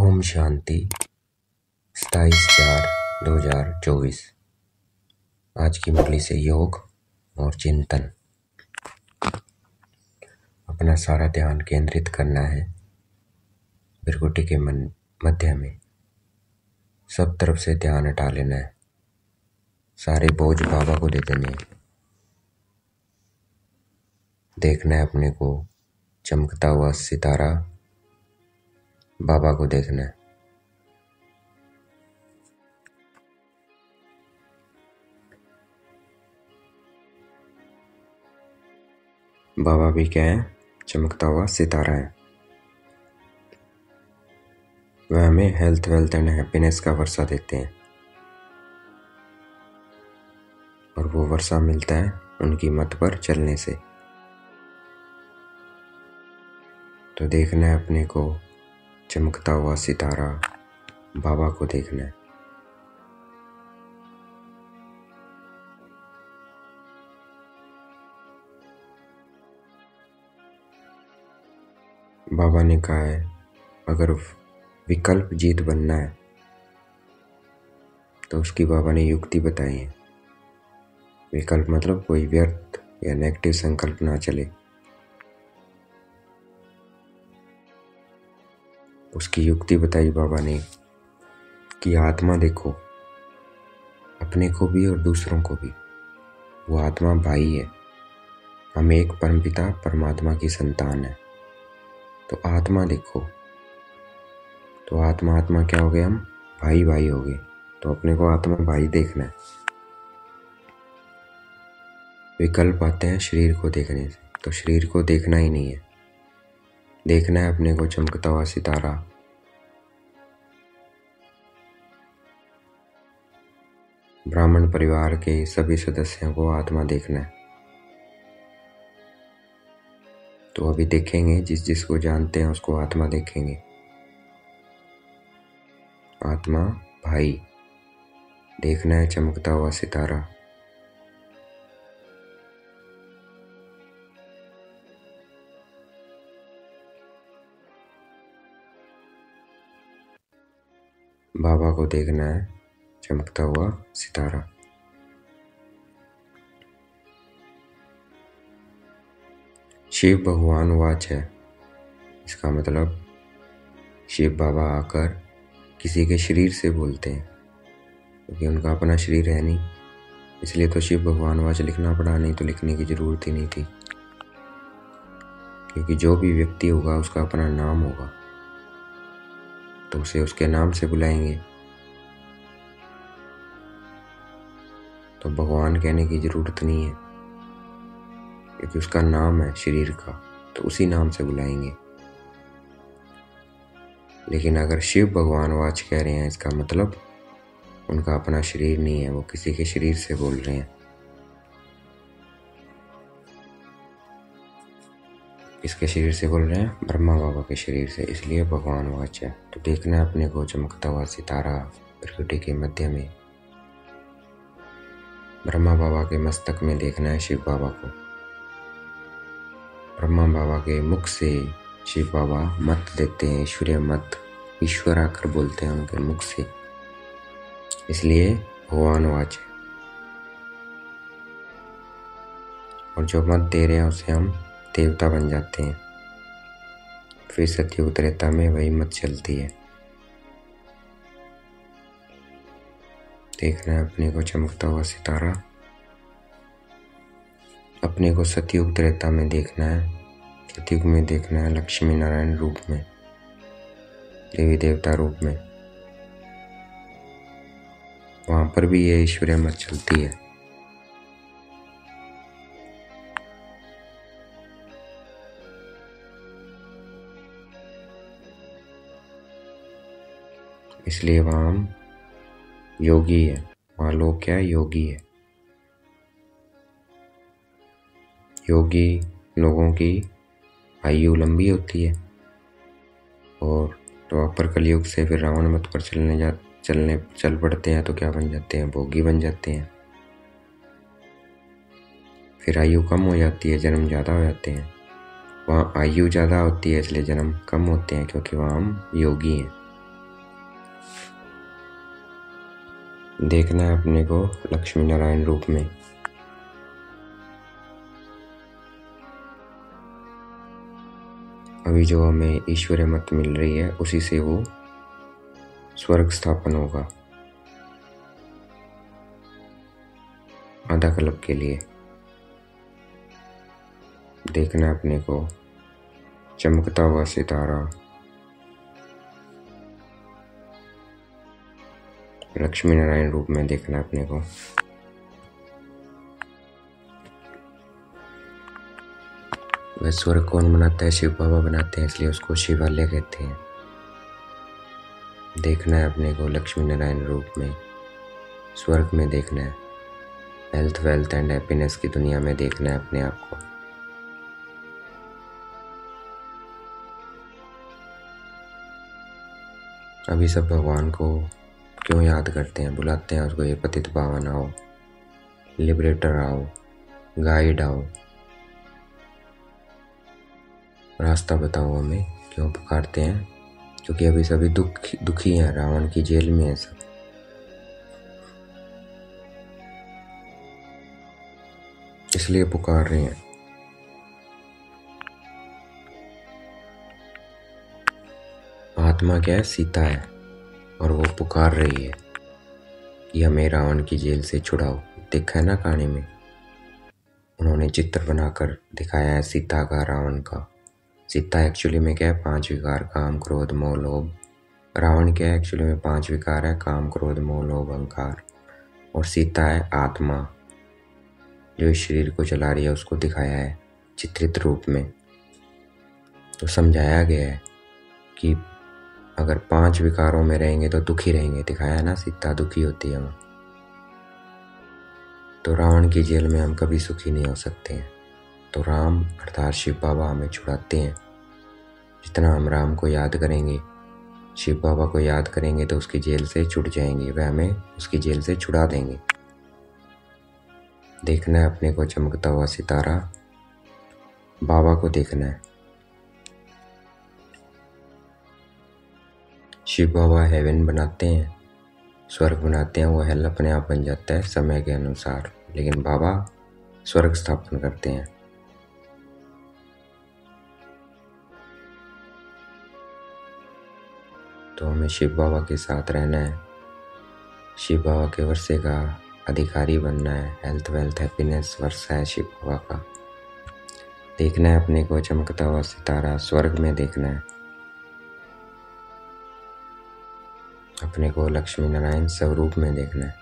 ओम शांति 27/4/2024। आज की मुरली से योग और चिंतन। अपना सारा ध्यान केंद्रित करना है भृकुटी के मध्य में। सब तरफ से ध्यान हटा लेना है। सारे बोझ बाबा को दे देने हैं। देखना है अपने को चमकता हुआ सितारा, बाबा को देखना है। बाबा भी क्या है? चमकता हुआ सितारा है। वह हमें हेल्थ, वेल्थ एंड हैप्पीनेस का वर्षा देते हैं, और वो वर्षा मिलता है उनकी मत पर चलने से। तो देखना है अपने को चमकता हुआ सितारा, बाबा को देखना है। बाबा ने कहा है अगर विकल्प जीत बनना है तो उसकी बाबा ने युक्ति बताई है। विकल्प मतलब कोई व्यर्थ या नेगेटिव संकल्प ना चले। उसकी युक्ति बताई बाबा ने कि आत्मा देखो, अपने को भी और दूसरों को भी। वो आत्मा भाई है। हम एक परमपिता परमात्मा की संतान है। तो आत्मा देखो, तो आत्मा क्या हो गए? हम भाई भाई हो गए। तो अपने को आत्मा भाई देखना है। विकल्प आते हैं शरीर को देखने से, तो शरीर को देखना ही नहीं है। देखना है अपने को चमकता हुआ सितारा, ब्राह्मण परिवार के सभी सदस्यों को आत्मा देखना है। तो अभी देखेंगे, जिस जिसको जानते हैं उसको आत्मा देखेंगे। आत्मा भाई, देखना है चमकता हुआ सितारा। बाबा को देखना है चमकता हुआ सितारा। शिव भगवान वाच है। इसका मतलब शिव बाबा आकर किसी के शरीर से बोलते हैं, क्योंकि उनका अपना शरीर है नहीं। इसलिए तो शिव भगवान वाच लिखना पड़ा, नहीं तो लिखने की जरूरत ही नहीं थी। क्योंकि जो भी व्यक्ति होगा उसका अपना नाम होगा, तो उसे उसके नाम से बुलाएंगे। तो भगवान कहने की जरूरत नहीं है, क्योंकि उसका नाम है शरीर का, तो उसी नाम से बुलाएंगे। लेकिन अगर शिव भगवान वाच कह रहे हैं, इसका मतलब उनका अपना शरीर नहीं है, वो किसी के शरीर से बोल रहे हैं। इसके शरीर से बोल रहे हैं, ब्रह्मा बाबा के शरीर से, इसलिए भगवान वाच है। तो देखना है अपने को चमकता हुआ सितारा प्रकृति के मध्य में। ब्रह्मा बाबा के मस्तक में देखना है शिव बाबा को। ब्रह्मा बाबा के मुख से शिव बाबा मत देते हैं, ईश्वरीय मत, ईश्वर आकर बोलते हैं उनके मुख से, इसलिए भगवान वाच है। और जो मत दे रहे हैं उसे हम देवता बन जाते हैं। फिर सतयुग त्रेता में वही मत चलती है। देखना है अपने को चमकता हुआ सितारा। अपने को सतयुग त्रेता में देखना है। सतयुग में देखना है लक्ष्मी नारायण रूप में, देवी देवता रूप में। वहां पर भी ये ईश्वरीय मत चलती है। इसलिए वहां हम योगी है। वहां लोग क्या है? योगी है। योगी लोगों की आयु लंबी होती है। और द्वापर कलयुग से फिर रावण मत पर चल पड़ते हैं, तो क्या बन जाते हैं? भोगी बन जाते हैं। फिर आयु कम हो जाती है, जन्म ज़्यादा हो जाते हैं। वहाँ आयु ज़्यादा होती है, इसलिए जन्म कम होते हैं, क्योंकि वहाँ हम योगी हैं। देखना है अपने को लक्ष्मी नारायण रूप में। अभी जो हमें ईश्वरीय मत मिल रही है उसी से वो स्वर्ग स्थापन होगा आधा कल्प के लिए। देखना है अपने को चमकता हुआ सितारा लक्ष्मी नारायण रूप में देखना है अपने को। वह स्वर्ग कौन बनाता है? शिव बाबा बनाते हैं, इसलिए उसको शिवालय कहते हैं। देखना है अपने को लक्ष्मी नारायण रूप में स्वर्ग में देखना है। हेल्थ वेल्थ एंड हैप्पीनेस की दुनिया में देखना है अपने आप को। अभी सब भगवान को क्यों याद करते हैं, बुलाते हैं उसको, ये पतित पावन आओ, लिबरेटर आओ, गाइड आओ, रास्ता बताओ हमें, क्यों पुकारते हैं? क्योंकि अभी सभी दुखी हैं, रावण की जेल में है सब। इसलिए पुकार रहे हैं। आत्मा क्या है? सीता है, और वो पुकार रही है कि हमें रावण की जेल से छुड़ाओ। देखा है ना कहानी में, उन्होंने चित्र बनाकर दिखाया है सीता का, रावण का। सीता एक्चुअली में क्या है? 5 विकार, काम क्रोध मोह लोभ। रावण क्या है? एक्चुअली में 5 विकार है, काम क्रोध मोह लोभ अहंकार। और सीता है आत्मा, जो इस शरीर को चला रही है, उसको दिखाया है चित्रित रूप में। तो समझाया गया है कि अगर 5 विकारों में रहेंगे तो दुखी रहेंगे। दिखाया है ना, सीता दुखी होती है वहाँ। तो रावण की जेल में हम कभी सुखी नहीं हो सकते हैं। तो राम अर्थात शिव बाबा हमें छुड़ाते हैं। जितना हम राम को याद करेंगे, शिव बाबा को याद करेंगे, तो उसकी जेल से छूट जाएंगे, वह हमें उसकी जेल से छुड़ा देंगे। देखना है अपने को चमकता हुआ सितारा, बाबा को देखना है। शिव बाबा हेवन बनाते हैं, स्वर्ग बनाते हैं, वो हेल अपने आप बन जाता है समय के अनुसार, लेकिन बाबा स्वर्ग स्थापन करते हैं। तो हमें शिव बाबा के साथ रहना है, शिव बाबा के वर्षे का अधिकारी बनना है। हेल्थ वेल्थ हैप्पीनेस वर्षा है शिव बाबा का। देखना है अपने को चमकता हुआ सितारा, स्वर्ग में देखना है अपने को, लक्ष्मी नारायण स्वरूप में देखना है।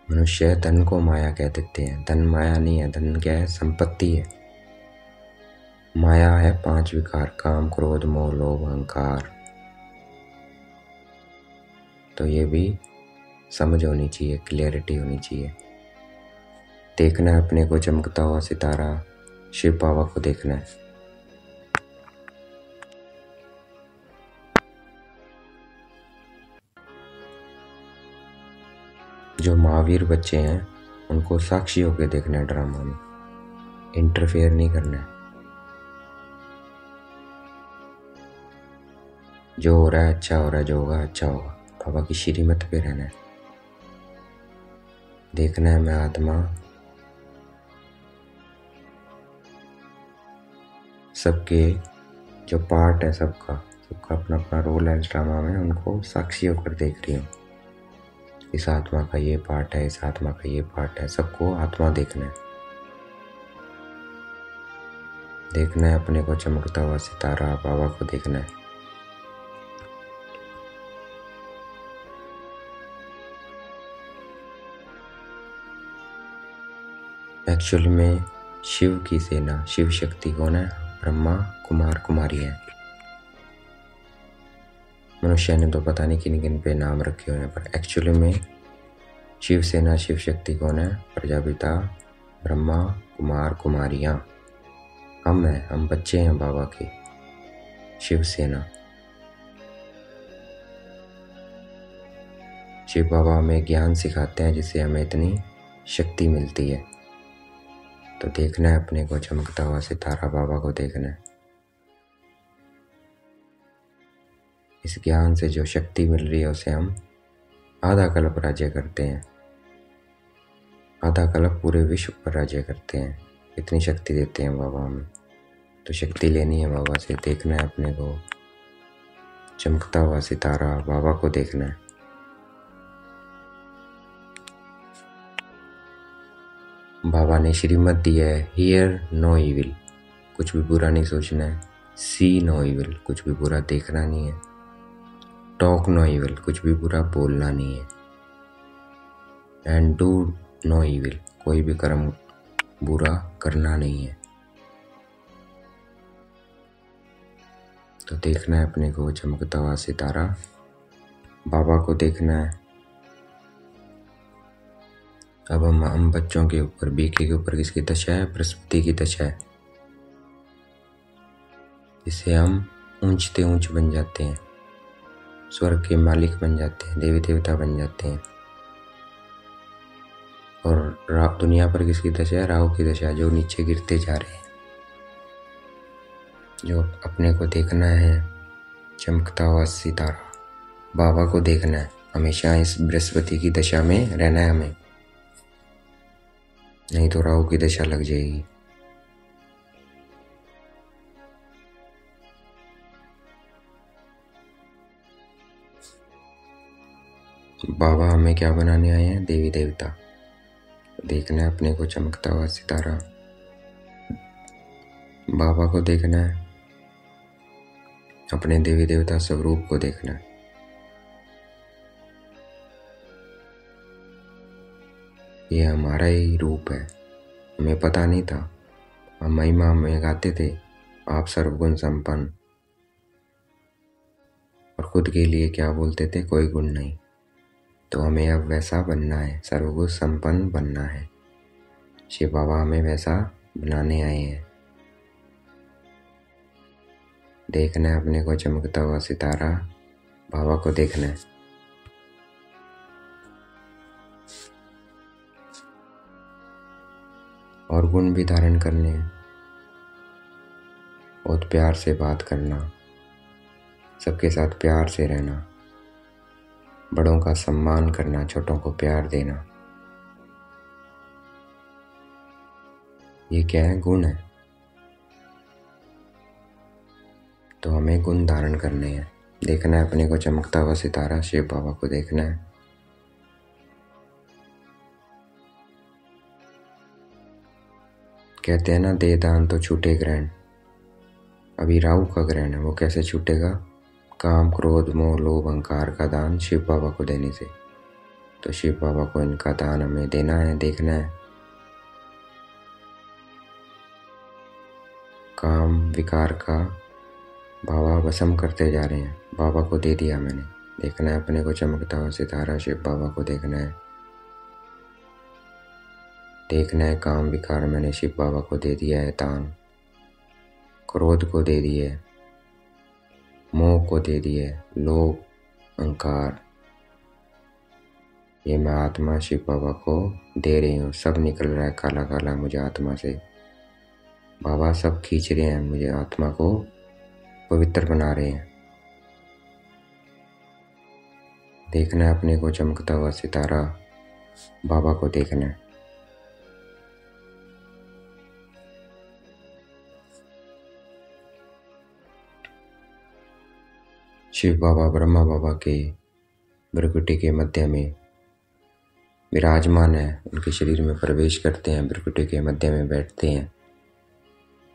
मनुष्य धन को माया कह देते हैं। धन माया नहीं है, धन क्या है? संपत्ति है। माया है 5 विकार, काम क्रोध मोह लोभ अहंकार। तो ये भी समझ होनी चाहिए, क्लियरिटी होनी चाहिए। देखना है अपने को चमकता हुआ सितारा, शिव बाबा को देखना है। जो महावीर बच्चे हैं उनको साक्षी होकर देखना है ड्रामा में, इंटरफेयर नहीं करना है। जो हो रहा है अच्छा हो रहा है, जो होगा अच्छा होगा, बाबा की श्रीमत पे रहना है। देखना है मैं आत्मा सबके जो पार्ट है, सबका अपना अपना रोल है इस ड्रामा में, उनको साक्षी होकर देख रही हूँ। इस आत्मा का ये पार्ट है, इस आत्मा का ये पार्ट है, सबको आत्मा देखना है। देखना है अपने को चमकता हुआ सितारा, बाबा को देखना है। एक्चुअल में शिव की सेना, शिव शक्ति कौन है? ब्रह्मा कुमार कुमारी है। मनुष्य ने तो पता नहीं किन किन पे नाम रखे हुए हैं, पर एक्चुअली में शिव सेना शिव शक्ति कौन है? प्रजापिता ब्रह्मा कुमार कुमारियाँ। हम हैं, हम बच्चे हैं बाबा के, शिव सेना। शिव बाबा हमें ज्ञान सिखाते हैं जिससे हमें इतनी शक्ति मिलती है। तो देखना है अपने को चमकता हुआ सितारा, बाबा को देखना है। इस ज्ञान से जो शक्ति मिल रही है उसे हम आधा कल्प राज्य करते हैं, आधा कल्प पूरे विश्व पर राज्य करते हैं। इतनी शक्ति देते हैं बाबा हमें। तो शक्ति लेनी है बाबा से, देखना है अपने को चमकता हुआ सितारा, बाबा को देखना है। बाबा ने श्रीमत दिया है, हियर नो इविल, कुछ भी बुरा नहीं सोचना है। सी नो इविल, कुछ भी बुरा देखना नहीं है। टॉक नो इविल, कुछ भी बुरा बोलना नहीं है। एंड डू नो इविल, कोई भी कर्म बुरा करना नहीं है। तो देखना है अपने को चमकता हुआ सितारा, बाबा को देखना है। अब हम बच्चों के ऊपर, बीके के ऊपर किसकी दशा है? बृहस्पति की दशा है। इससे हम ऊंचते ऊंच बन जाते हैं, स्वर्ग के मालिक बन जाते हैं, देवी देवता बन जाते हैं। और दुनिया पर किसकी दशा है? राहु की दशा, जो नीचे गिरते जा रहे हैं। जो अपने को देखना है चमकता हुआ सितारा, बाबा को देखना है। हमेशा इस बृहस्पति की दशा में रहना है हमें, नहीं तो राहु की दशा लग जाएगी। बाबा हमें क्या बनाने आए हैं? देवी देवता। देखना है अपने को चमकता हुआ सितारा, बाबा को देखना है, अपने देवी देवता स्वरूप को देखना है। ये हमारा ही रूप है, हमें पता नहीं था। हम महिमा में गाते थे, आप सर्वगुण संपन्न, और खुद के लिए क्या बोलते थे? कोई गुण नहीं। तो हमें अब वैसा बनना है, सर्वगुण संपन्न बनना है। शिव बाबा हमें वैसा बनाने आए हैं। देखना है अपने को चमकता हुआ सितारा, बाबा को देखना है। और गुण भी धारण करने हैं। बहुत प्यार से बात करना, सबके साथ प्यार से रहना, बड़ों का सम्मान करना, छोटों को प्यार देना। ये क्या है? गुण है। तो हमें गुण धारण करने हैं। देखना है अपने को चमकता हुआ सितारा, शिव बाबा को देखना है। कहते हैं ना, दे दान तो छूटे ग्रहण। अभी राहु का ग्रहण है, वो कैसे छूटेगा? काम क्रोध मोह लोभ अहंकार का दान शिव बाबा को देने से। तो शिव बाबा को इनका दान हमें देना है, देखना है। काम विकार का बाबा भस्म करते जा रहे हैं, बाबा को दे दिया मैंने। देखना है अपने को चमकता हुआ सितारा, शिव बाबा को देखना है। देखना है काम विकार मैंने शिव बाबा को दे दिया है दान। क्रोध को दे दिए, मोह को दे दिए, लोभ अहंकार, ये मैं आत्मा शिव बाबा को दे रही हूँ। सब निकल रहा है काला काला मुझे आत्मा से। बाबा सब खींच रहे हैं, मुझे आत्मा को पवित्र बना रहे हैं। देखना है अपने को चमकता हुआ सितारा, बाबा को देखना है। शिव बाबा ब्रह्मा बाबा के भ्रकुटी के मध्य में विराजमान है, उनके शरीर में प्रवेश करते हैं, भ्रकुटी के मध्य में बैठते हैं।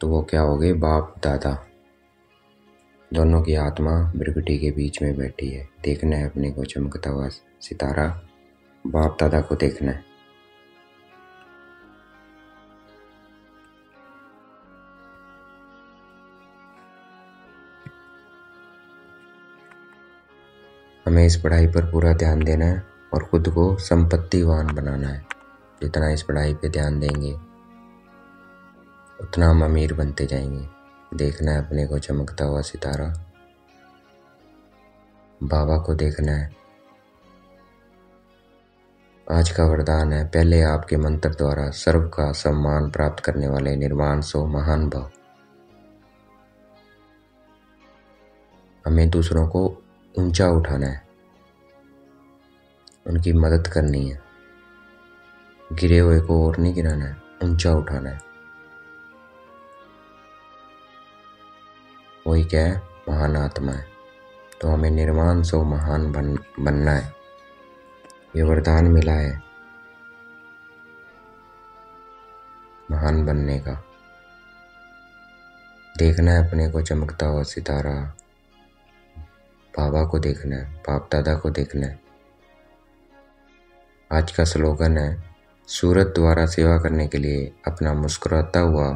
तो वो क्या हो गए? बाप दादा, दोनों की आत्मा भ्रकुटी के बीच में बैठी है। देखना है अपने को चमकता हुआ सितारा, बाप दादा को देखना है। हमें इस पढ़ाई पर पूरा ध्यान देना है और खुद को संपत्तिवान बनाना है। जितना इस पढ़ाई पे ध्यान देंगे उतना हम अमीर बनते जाएंगे। देखना है अपने को चमकता हुआ सितारा, बाबा को देखना है। आज का वरदान है, पहले आपके मंत्र द्वारा सर्व का सम्मान प्राप्त करने वाले निर्वाण सो महान भव। हमें दूसरों को ऊंचा उठाना है, उनकी मदद करनी है, गिरे हुए को और नहीं गिराना है, ऊंचा उठाना है। वही क्या है? महान आत्मा है। तो हमें निर्वाण सो महान बनना है। ये वरदान मिला है महान बनने का। देखना है अपने को चमकता हुआ सितारा, बाबा को देखना है, बाप दादा को देखना है। आज का स्लोगन है, सूरत द्वारा सेवा करने के लिए अपना मुस्कुराता हुआ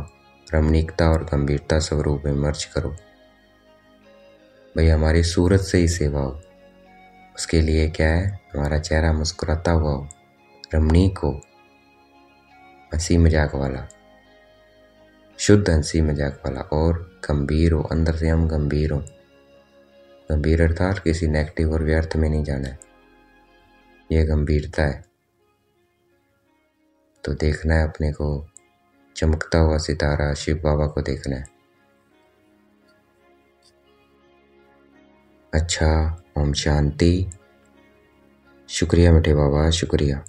रमणीकता और गंभीरता स्वरूप में मर्ज करो। भाई हमारी सूरत से ही सेवा हो। उसके लिए क्या है? हमारा चेहरा मुस्कुराता हुआ हो, रमणीक हो, हंसी मजाक वाला, शुद्ध हंसी मजाक वाला, और गंभीर हो। अंदर से हम गंभीर हो। गंभीर अर्थात किसी नेगेटिव और व्यर्थ में नहीं जाना है। यह गंभीरता है। तो देखना है अपने को चमकता हुआ सितारा, शिव बाबा को देखना है। अच्छा, ओम शांति। शुक्रिया मीठे बाबा, शुक्रिया।